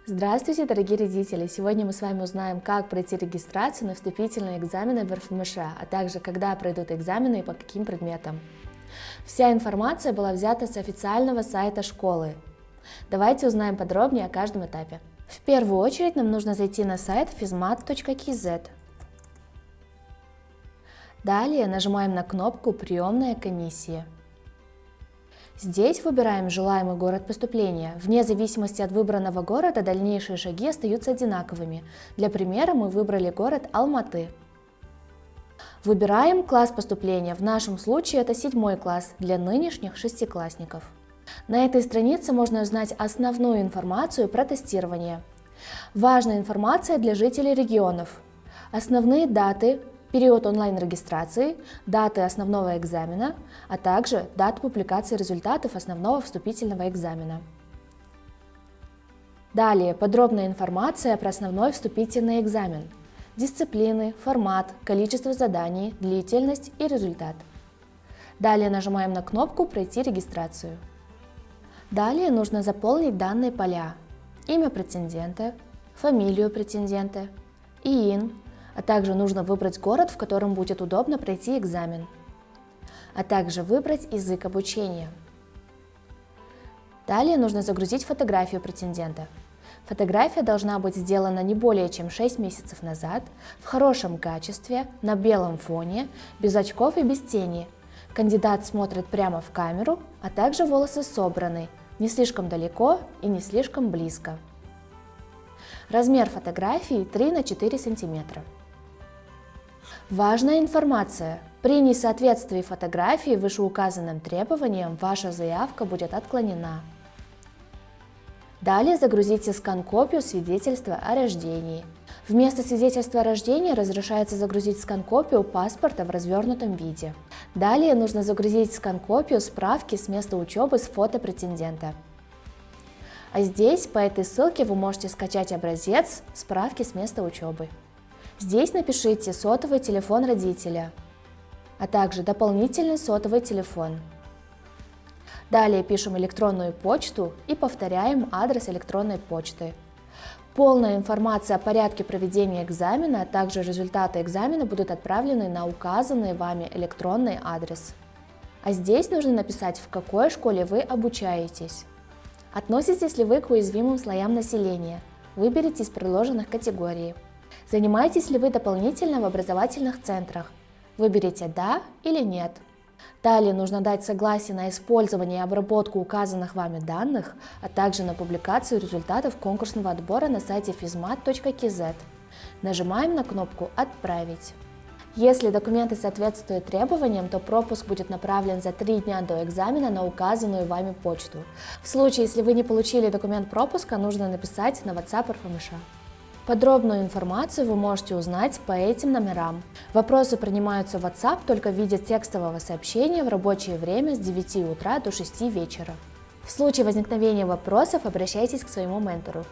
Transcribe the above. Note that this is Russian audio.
Здравствуйте, дорогие родители! Сегодня мы с вами узнаем, как пройти регистрацию на вступительные экзамены в РФМШ, а также когда пройдут экзамены и по каким предметам. Вся информация была взята с официального сайта школы. Давайте узнаем подробнее о каждом этапе. В первую очередь нам нужно зайти на сайт fizmat.kz. Далее нажимаем на кнопку «Приемная комиссия». Здесь выбираем желаемый город поступления. Вне зависимости от выбранного города дальнейшие шаги остаются одинаковыми. Для примера мы выбрали город Алматы. Выбираем класс поступления. В нашем случае это 7 класс для нынешних шестиклассников. На этой странице можно узнать основную информацию про тестирование. Важная информация для жителей регионов. Основные даты, период онлайн-регистрации, даты основного экзамена, а также дата публикации результатов основного вступительного экзамена. Далее подробная информация про основной вступительный экзамен, дисциплины, формат, количество заданий, длительность и результат. Далее нажимаем на кнопку «Пройти регистрацию». Далее нужно заполнить данные поля: имя претендента, фамилию претендента, ИИН, а также нужно выбрать город, в котором будет удобно пройти экзамен, а также выбрать язык обучения. Далее нужно загрузить фотографию претендента. Фотография должна быть сделана не более чем 6 месяцев назад, в хорошем качестве, на белом фоне, без очков и без тени. Кандидат смотрит прямо в камеру, а также волосы собраны, не слишком далеко и не слишком близко. Размер фотографии 3 на 4 см. Важная информация. При несоответствии фотографии вышеуказанным требованиям ваша заявка будет отклонена. Далее загрузите скан-копию свидетельства о рождении. Вместо свидетельства о рождении разрешается загрузить скан-копию паспорта в развернутом виде. Далее нужно загрузить скан-копию справки с места учебы с фото претендента. А здесь по этой ссылке вы можете скачать образец справки с места учебы. Здесь напишите сотовый телефон родителя, а также дополнительный сотовый телефон. Далее пишем электронную почту и повторяем адрес электронной почты. Полная информация о порядке проведения экзамена, а также результаты экзамена будут отправлены на указанный вами электронный адрес. А здесь нужно написать, в какой школе вы обучаетесь. Относитесь ли вы к уязвимым слоям населения? Выберите из предложенных категорий. Занимаетесь ли вы дополнительно в образовательных центрах? Выберите «Да» или «Нет». Далее нужно дать согласие на использование и обработку указанных вами данных, а также на публикацию результатов конкурсного отбора на сайте fizmat.kz. Нажимаем на кнопку «Отправить». Если документы соответствуют требованиям, то пропуск будет направлен за 3 дня до экзамена на указанную вами почту. В случае, если вы не получили документ пропуска, нужно написать на WhatsApp РФМШ. Подробную информацию вы можете узнать по этим номерам. Вопросы принимаются в WhatsApp только в виде текстового сообщения в рабочее время с 9 утра до 6 вечера. В случае возникновения вопросов обращайтесь к своему ментору.